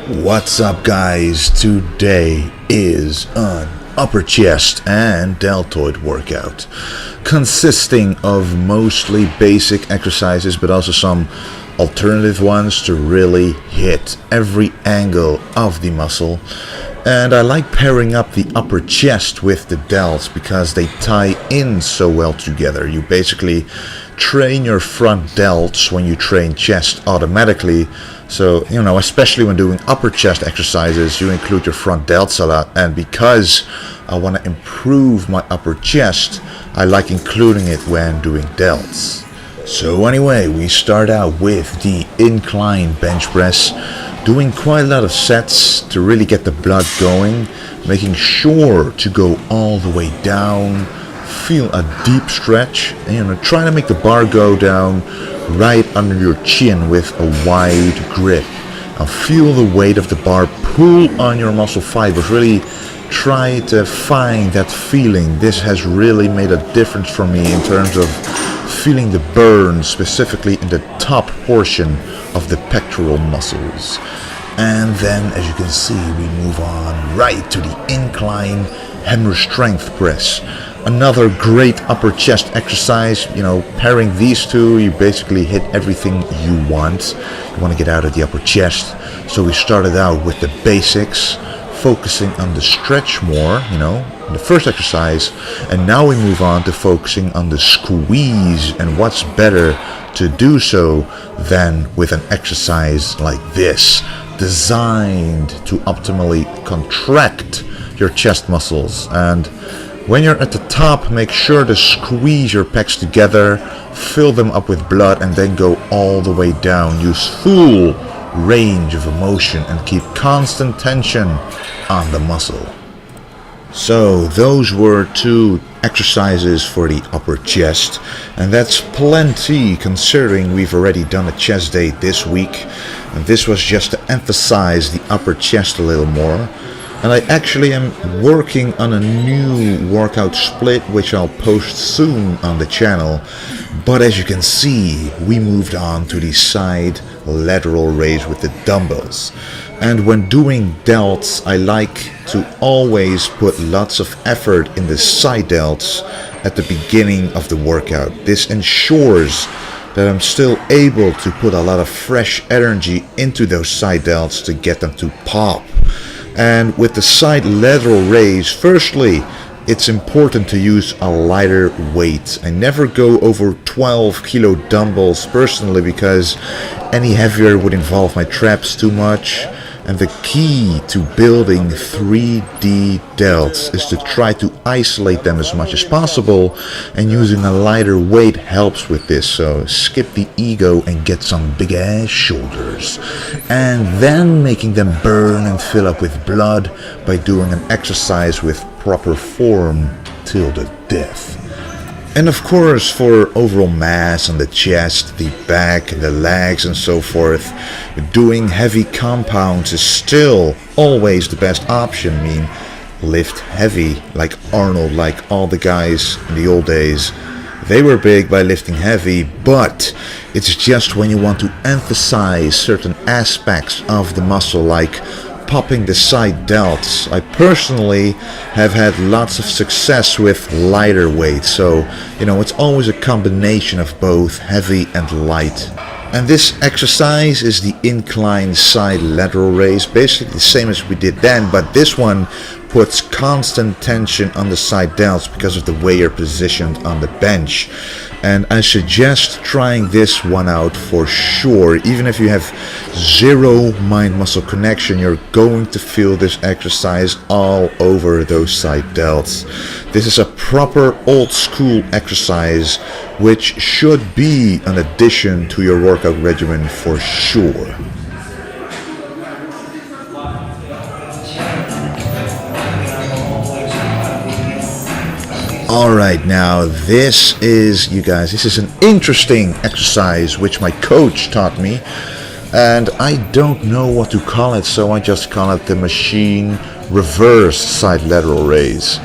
What's up, guys? Today is an upper chest and deltoid workout consisting of mostly basic exercises but also some alternative ones to really hit every angle of the muscle. And I like pairing up the upper chest with the delts because they tie in so well together. You basically train your front delts when you train chest automatically. So, especially when doing upper chest exercises, you include your front delts a lot. And because I want to improve my upper chest, I like including it when doing delts. So anyway, we start out with the incline bench press, doing quite a lot of sets to really get the blood going, making sure to go all the way down, feel a deep stretch, and try to make the bar go down right under your chin with a wide grip. Now feel the weight of the bar pull on your muscle fibers. Really try to find that feeling. This has really made a difference for me in terms of feeling the burn, specifically in the top portion of the pectoral muscles. And then, as you can see, we move on right to the incline hammer strength press. Another great upper chest exercise. Pairing these two, you basically hit everything you want. You want to get out of the upper chest. So we started out with the basics, focusing on the stretch more, in the first exercise. And now we move on to focusing on the squeeze. And what's better to do so than with an exercise like this, designed to optimally contract your chest muscles. And when you're at the top, make sure to squeeze your pecs together, fill them up with blood, and then go all the way down. Use full range of motion and keep constant tension on the muscle. So those were two exercises for the upper chest, and that's plenty considering we've already done a chest day this week, and this was just to emphasize the upper chest a little more. And I actually am working on a new workout split which I'll post soon on the channel. But as you can see, we moved on to the side lateral raise with the dumbbells. And when doing delts, I like to always put lots of effort in the side delts at the beginning of the workout. This ensures that I'm still able to put a lot of fresh energy into those side delts to get them to pop. And with the side lateral raise, firstly, it's important to use a lighter weight. I never go over 12 kilo dumbbells personally because any heavier would involve my traps too much. And the key to building 3D delts is to try to isolate them as much as possible, and using a lighter weight helps with this. So skip the ego and get some big ass shoulders, and then making them burn and fill up with blood by doing an exercise with proper form till the death. And of course, for overall mass on the chest, the back, the legs and so forth, doing heavy compounds is still always the best option. Lift heavy like Arnold, like all the guys in the old days. They were big by lifting heavy, but it's just when you want to emphasize certain aspects of the muscle, like popping the side delts. I personally have had lots of success with lighter weights, so it's always a combination of both heavy and light. And this exercise is the incline side lateral raise, basically the same as we did then, but this one puts constant tension on the side delts because of the way you're positioned on the bench. And I suggest trying this one out for sure. Even if you have zero mind-muscle connection, you're going to feel this exercise all over those side delts. This is a proper old school exercise which should be an addition to your workout regimen for sure. Alright, now this is an interesting exercise which my coach taught me, and I don't know what to call it, so I just call it the machine reverse side lateral raise.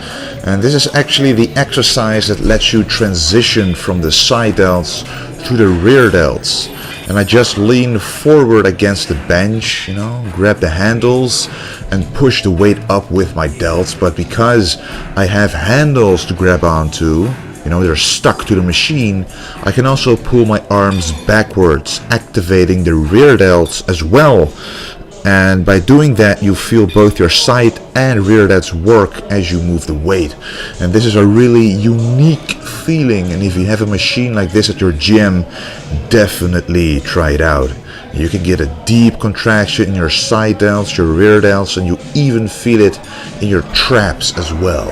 And this is actually the exercise that lets you transition from the side delts to the rear delts. And I just lean forward against the bench, you know, grab the handles and push the weight up with my delts. But because I have handles to grab onto, you know, they're stuck to the machine, I can also pull my arms backwards, activating the rear delts as well. And by doing that, you feel both your side and rear delts work as you move the weight. And this is a really unique feeling. And if you have a machine like this at your gym, definitely try it out. You can get a deep contraction in your side delts, your rear delts, and you even feel it in your traps as well.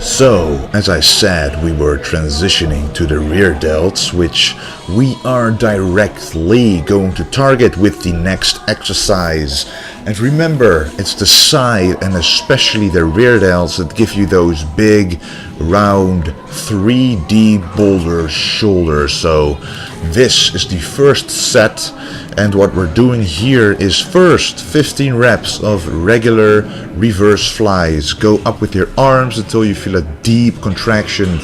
So, as I said, we were transitioning to the rear delts, which we are directly going to target with the next exercise. And remember, it's the side and especially the rear delts that give you those big, round, 3D boulder shoulders. So, this is the first set. And what we're doing here is first 15 reps of regular reverse flies. Go up with your arms until you feel a deep contraction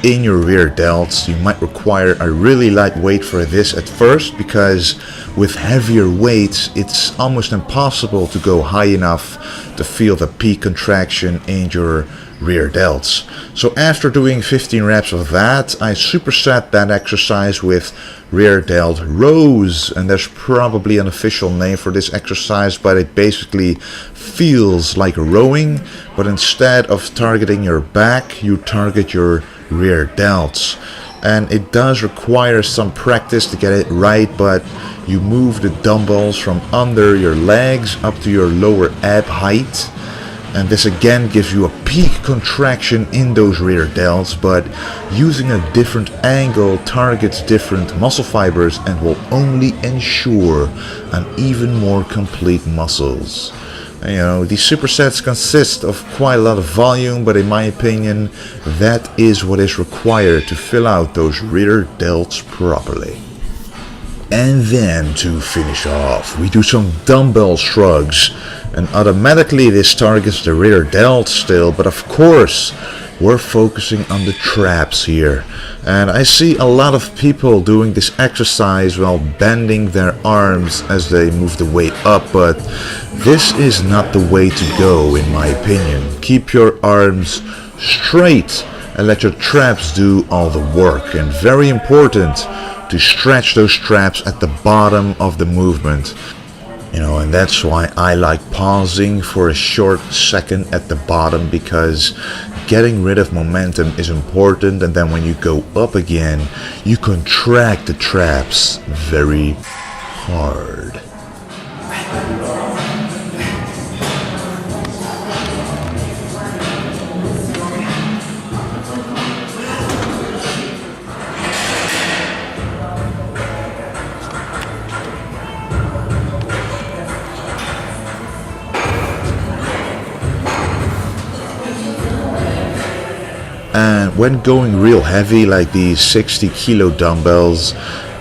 in your rear delts. You might require a really light weight for this at first, because with heavier weights it's almost impossible to go high enough to feel the peak contraction in your rear delts. So after doing 15 reps of that, I superset that exercise with rear delt rows, and there's probably an official name for this exercise, but it basically feels like rowing, but instead of targeting your back, you target your rear delts. And it does require some practice to get it right, but you move the dumbbells from under your legs up to your lower ab height. And this again gives you a peak contraction in those rear delts, but using a different angle targets different muscle fibers and will only ensure an even more complete muscles. And, you know, these supersets consist of quite a lot of volume, but in my opinion, that is what is required to fill out those rear delts properly. And then to finish off, we do some dumbbell shrugs. And automatically this targets the rear delts still, but of course we're focusing on the traps here. And I see a lot of people doing this exercise while bending their arms as they move the weight up, but this is not the way to go in my opinion. Keep your arms straight and let your traps do all the work. And very important to stretch those traps at the bottom of the movement. You know, and that's why I like pausing for a short second at the bottom, because getting rid of momentum is important, and then when you go up again, you contract the traps very hard. And when going real heavy like these 60 kilo dumbbells,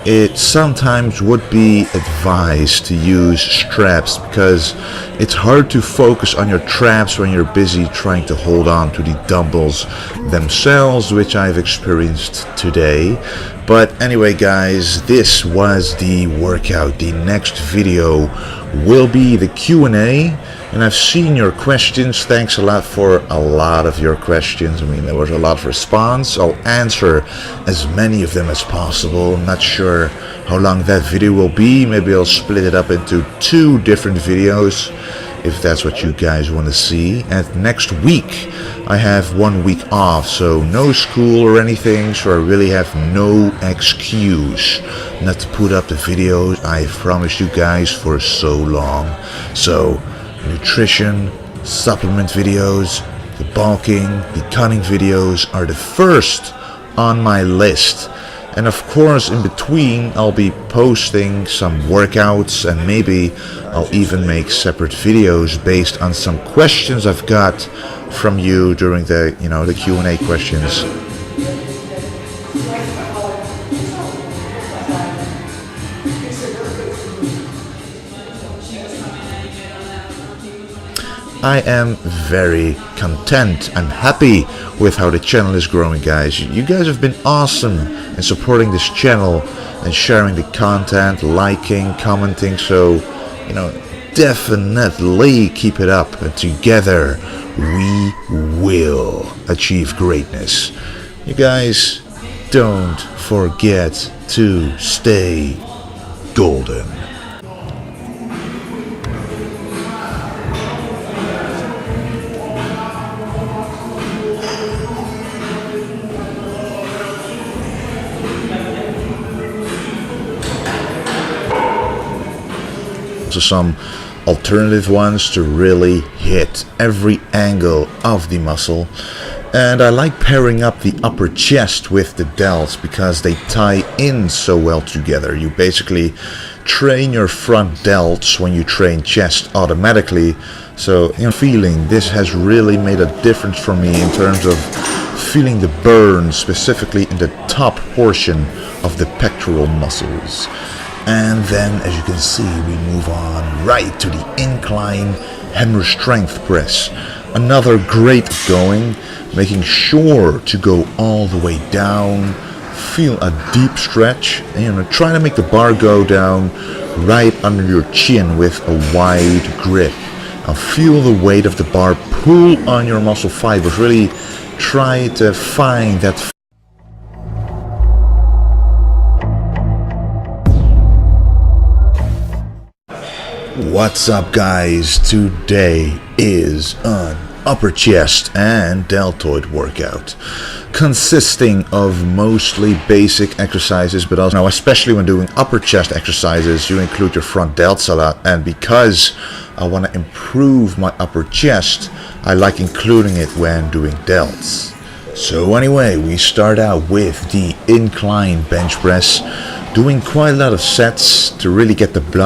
it sometimes would be advised to use straps, because it's hard to focus on your traps when you're busy trying to hold on to the dumbbells themselves, which I've experienced today. But anyway guys, this was the workout. The next video will be the Q&A. And I've seen your questions. Thanks a lot for a lot of your questions. I mean, there was a lot of response. I'll answer as many of them as possible. I'm not sure how long that video will be. Maybe I'll split it up into 2 different videos if that's what you guys want to see. And next week I have 1 week off, so no school or anything, so I really have no excuse not to put up the videos I've promised you guys for so long. So nutrition, supplement videos, the bulking, the cutting videos are the first on my list. And of course in between I'll be posting some workouts, and maybe I'll even make separate videos based on some questions I've got from you during the Q&A questions. I am very content. I'm happy with how the channel is growing, guys. You guys have been awesome in supporting this channel and sharing the content, liking, commenting, so, you know, definitely keep it up, and together we will achieve greatness. You guys, don't forget to stay golden. So some alternative ones to really hit every angle of the muscle, and I like pairing up the upper chest with the delts because they tie in so well together. You basically train your front delts when you train chest automatically, so feeling this has really made a difference for me in terms of feeling the burn specifically in the top portion of the pectoral muscles. And then, as you can see, we move on right to the incline hammer strength press. Another great going, making sure to go all the way down, feel a deep stretch, and try to make the bar go down right under your chin with a wide grip. Now feel the weight of the bar pull on your muscle fibers. Really try to find that. What's up, guys? Today is an upper chest and deltoid workout consisting of mostly basic exercises, but also, especially when doing upper chest exercises, you include your front delts a lot, and because I want to improve my upper chest, I like including it when doing delts. So anyway, we start out with the incline bench press, doing quite a lot of sets to really get the blood